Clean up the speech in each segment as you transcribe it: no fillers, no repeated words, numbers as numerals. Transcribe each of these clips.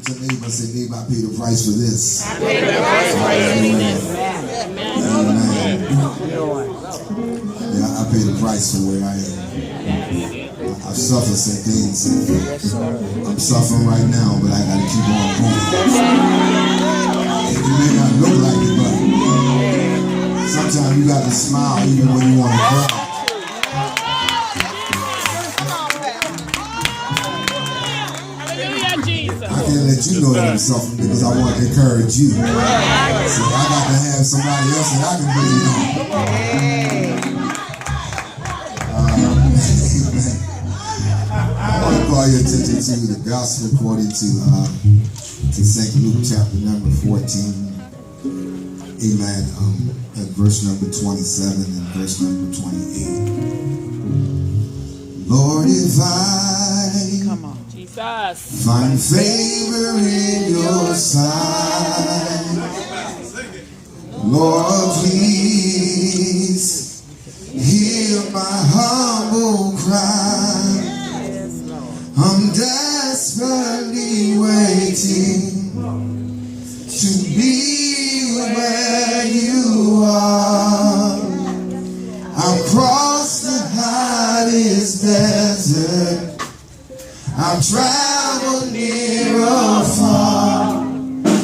to your neighbor and say, neighbor, I paid the price for this. I paid the price for this. Amen. Yeah, I paid the price for where I am. I've suffered some things. I'm suffering right now, but I got to keep on going. It may not look like it, but sometimes you got to smile even when you want to cry. I can't let you know that I'm suffering because I want to encourage you. So I got to have somebody else that I can believe on. I want to call your attention to the gospel according to St. Luke chapter number 14. Amen. At verse number 27 and verse number 28. Lord, if find favor in your sight, Lord, please hear my humble cry. I'm desperately waiting to be where you are. I'll cross the hottest desert. I'll travel near or far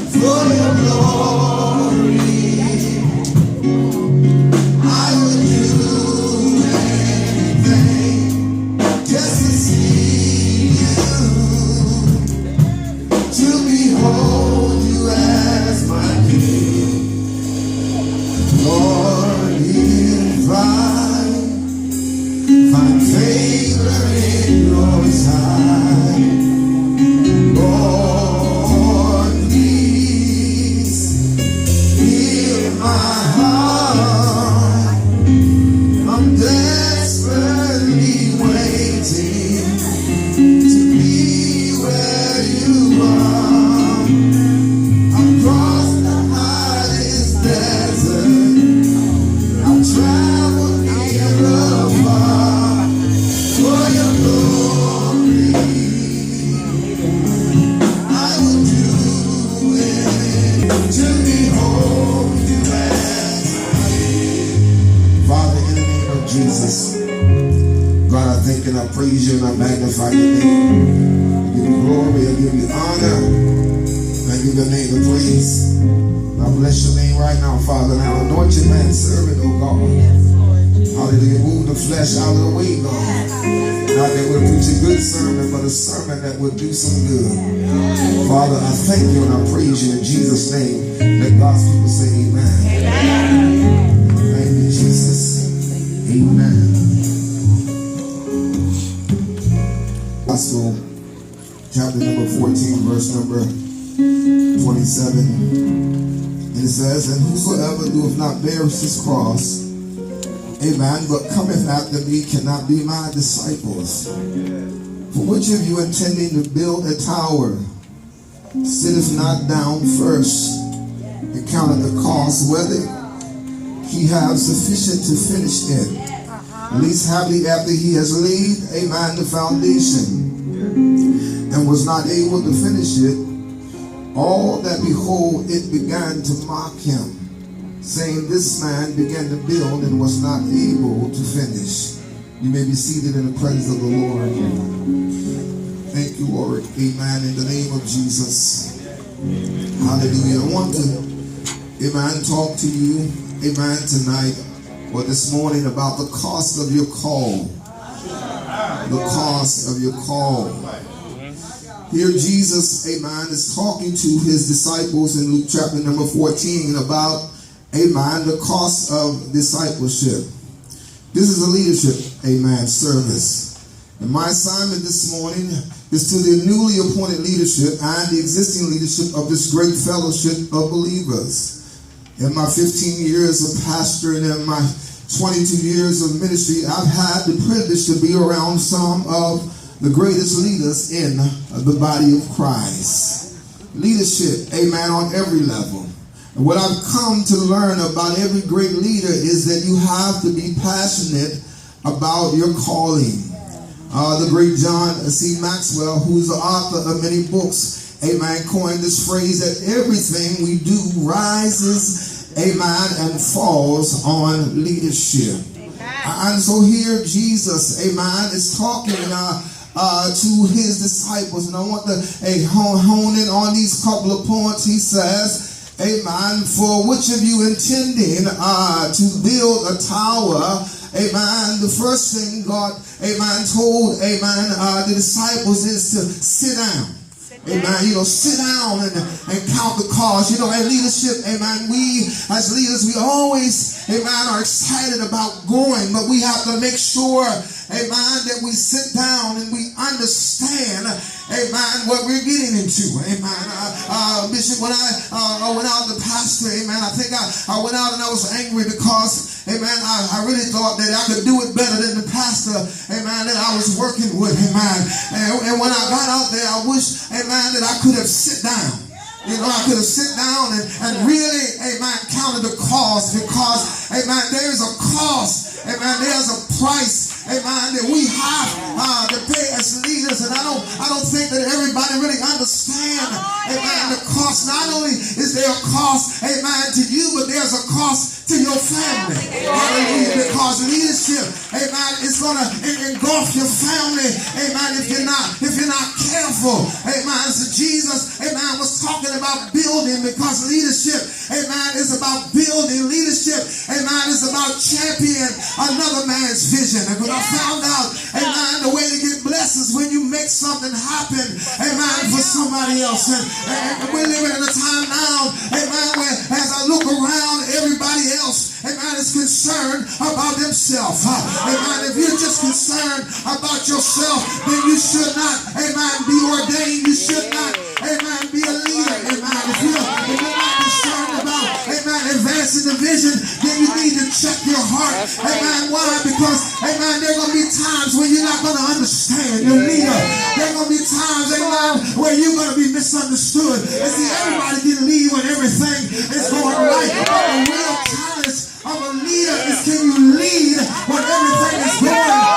for your glory. I would do anything just to see you, to behold you as my King. Lord, if I find favor in your sight, Lord, please hear my heart. I'm desperately waiting to be where you are. Across the hottest desert, I'll travel near or far for your glory. I will do anything to behold you as I am. Father, in the name of Jesus, God, I thank and I praise you and I magnify your name. I give you glory, I give you honor, I give your name the praise. I bless your name right now, Father. Now anoint your man servant, oh God. Hallelujah. Move the flesh out of the way, God. Not that we'll preach a good sermon, but a sermon that will do some good. Father, I thank you and I praise you in Jesus' name. Let God's people say amen. Thank you, Jesus. Amen. Gospel, chapter number 14, verse number 27. And it says, and whosoever doeth not bear his cross, amen, but cometh after me cannot be my disciples. For which of you intending to build a tower sitteth not down first and counteth the cost, whether he have sufficient to finish it? Least happily after he has laid, amen, the foundation, and was not able to finish it, all that behold it began to mock him, saying, this man began to build and was not able to finish. You may be seated in the presence of the Lord. Thank you, Lord. Amen. In the name of Jesus. Hallelujah. I want to, amen, talk to you, amen, tonight or this morning about the cost of your call. The cost of your call. Here Jesus, amen, is talking to his disciples in Luke chapter number 14 about, amen, the cost of discipleship. This is a leadership, amen, service. And my assignment this morning is to the newly appointed leadership and the existing leadership of this great fellowship of believers. In my 15 years of pastoring and my 22 years of ministry, I've had the privilege to be around some of the greatest leaders in the body of Christ. Leadership, amen, on every level. And what I've come to learn about every great leader is that you have to be passionate about your calling. The great John C. Maxwell, who's the author of many books, amen, coined this phrase that everything we do rises, amen, and falls on leadership. And so here Jesus, amen, is talking to his disciples. And I want to hone in on these couple of points. He says, amen, for which of you intending to build a tower, amen, the first thing God, amen, told, amen, the disciples is to sit down. Amen. You know, sit down and count the cost. You know, at leadership, amen, we as leaders, we always, amen, are excited about going, but we have to make sure, amen, that we sit down and we understand, amen, what we're getting into. Amen. Bishop, when I went out to pastor, amen, I think I went out and I was angry because, amen, I really thought that I could do it better than the pastor, amen, that I was working with, amen. And when I got out there, I wish, amen, that I could have sit down. You know, I could have sit down and really, amen, counted the cost, because, amen, there's a cost, amen, there's a price, amen, that we have to pay as leaders. And I don't think that everybody really understands, amen, the cost. Not only is there a cost, amen, to you, but there's a cost to your family. Hallelujah. Because leadership, amen, is going to engulf your family, amen, if you're not careful. Amen. So Jesus, amen, was talking about building, because leadership, amen, is about building. Leadership, amen, is about championing another man's vision. And when I found out, amen, the way to get blessed is when you make something happen, amen, for somebody else. And we're living in a time now, amen, where as I look around, everybody else, amen, is concerned about themselves. Amen. If you're just concerned about yourself, then you should not, amen, be ordained. You should not, amen, be a leader. Amen. If you're not concerned about, amen, advancing the vision, then you need to check your heart. Amen. Why? Because, amen, there are going to be times when you're not going to understand your leader. There are going to be times, amen, where you're going to be misunderstood. And see, everybody can lead when everything is going right. But the real challenge of a leader is, can you lead when everything is going right?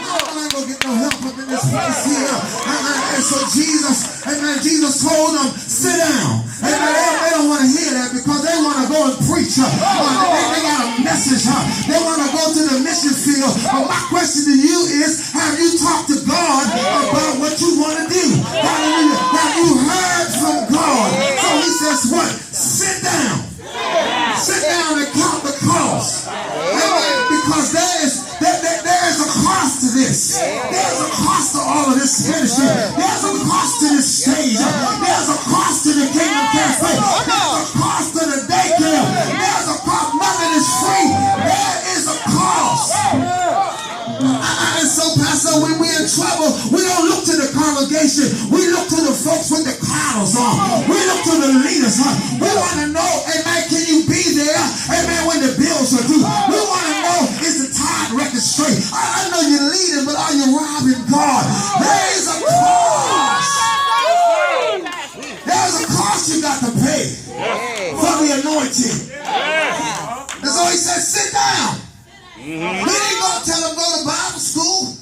I'm going to get no help up in this place here. And so Jesus, amen, Jesus told them, sit down. Amen. They don't want to hear that because they want to go and preach. They got a message. They want to go to the mission field. But my question to you is, have you talked to God about what you want to do? Hallelujah. Have you heard from God? So he says what? Sit down. Sit down and count the cost. Amen. Because there is a cost to this. There's a cost to all of this ministry. There's a cost to this stage. There's a cost to the Kingdom Cafe. There's a cost to the daycare. There's a cost. Nothing is free. There is a cost. And so, Pastor, when we're in trouble, we don't look to the congregation. We look to the folks with the collars on. We look to the leaders. We want to know, amen, can you be there, amen, when the bills are due? We want to know, is the tithe record straight? I know you're leading, but are you robbing God? There is a cost. There's a cost you got to pay for the anointing. And so he said, sit down. He didn't go tell him go to Bible school.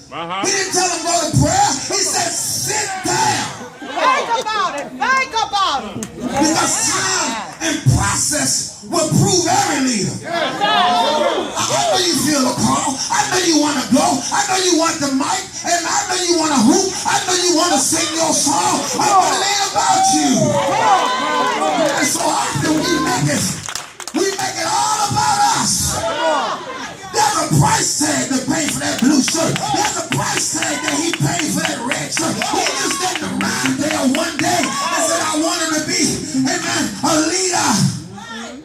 He didn't tell him go to prayer. He said, sit down. Think about it. Think about it. Because time and process will prove every leader. I know you feel the call. I know you want to go. I know you want the mic. And I know you want to hoop. I know you want to sing your song. But it ain't about you. And so often we make it all about us. There's a price tag to pay for that blue shirt. There's a price tag that he paid for that red shirt. He just didn't arrive there one day and said, I wanted to be, amen, a leader.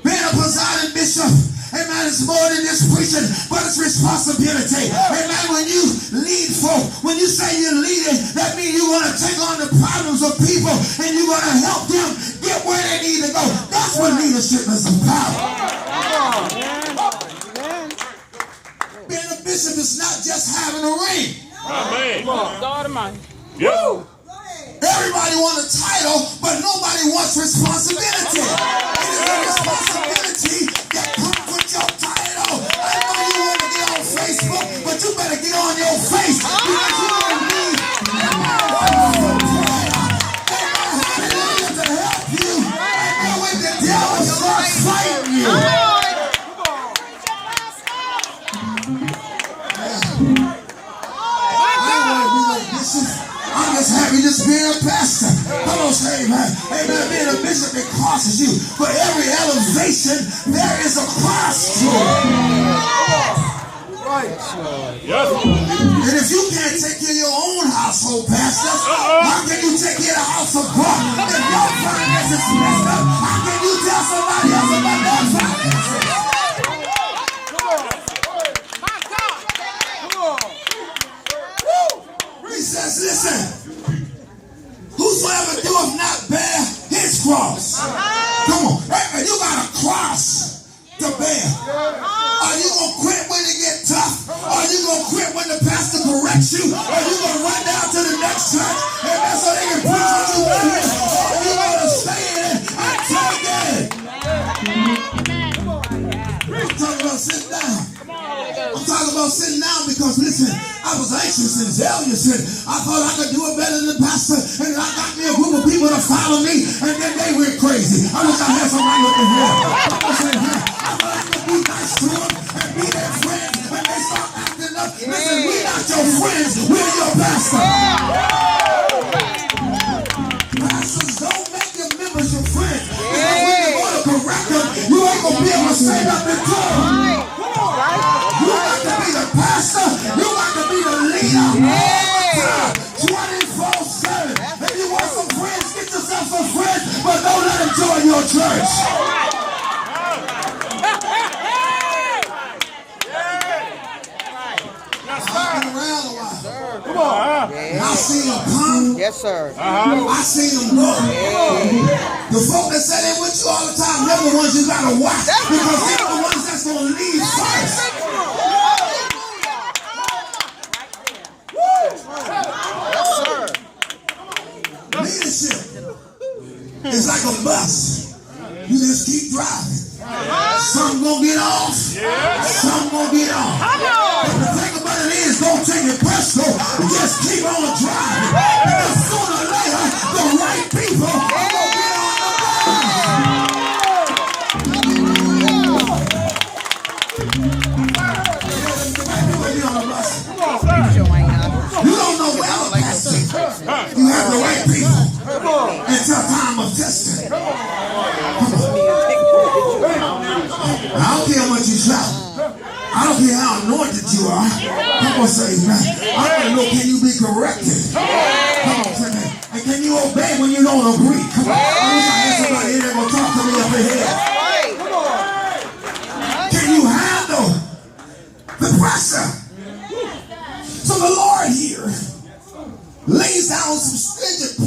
Being a presiding bishop, amen, it's more than just preaching, but it's responsibility. Amen, when you lead folk, when you say you're leading, that means you're going to take on the problems of people and you're going to help them get where they need to go. That's what leadership is about. Being a bishop is not just having a ring. Amen. God Almighty. Woo. Everybody wants a title, but nobody wants responsibility. It is a responsibility that comes with your title. I know you want to get on Facebook, but you better get on your face because you don't need prayer. say amen. Amen. Being a bishop, it costs you. For every elevation, there is a cost to it. Right. Yes. And if you can't take care of your own household, pastor, how can you take care of the house of God? If your finances is messed up, how can you tell somebody else about their finances? He says, listen, whosoever doeth not bear his cross. Come on, hey, you got a cross to bear. Are you going to quit when it get tough? Are you going to quit when the pastor corrects you? Are you going to run down to the next church and that's so they can preach what you want to hear? Or are you going to stay in it and take it? I'm talking about sitting down. I'm talking about sitting down because, listen, I was anxious and zealous and I thought I could do it better than the pastor, and I got me a group of people to follow me, and then they went crazy. I wish I had somebody up in here. I thought I could be nice to them and be their friends, and they start acting up. Listen, we're not your friends, we're your pastor. Pastors, don't make your members your friends, because when you want to correct them, you ain't going to be able to say nothing to them. You got to be the pastor. You got to be the leader. All the time. 24/7. If you want some friends, get yourself some friends, but don't let them join your church. I've been around a while. Come on. I seen them come. Yes, sir. I seen them go. The folk that say they with you all the time, they're the ones you got to watch, because they're the ones that's going to leave first. Leadership is like a bus. You just keep driving. Some gonna get off, some gonna get on. But the thing about it is, don't take it personal. Just keep on driving. Because sooner or later, the right people are gonna get on the bus. You don't know well, Pastor. You have the right people until time of testing. I don't care how much you shout. I don't care how anointed you are. Come on, say amen. I want to know, can you be corrected? Come on, say amen. And can you obey when you don't agree? Come on. I wish I had somebody in there going to talk to me up ahead. Can you handle the pressure? So the Lord here lays down some stringent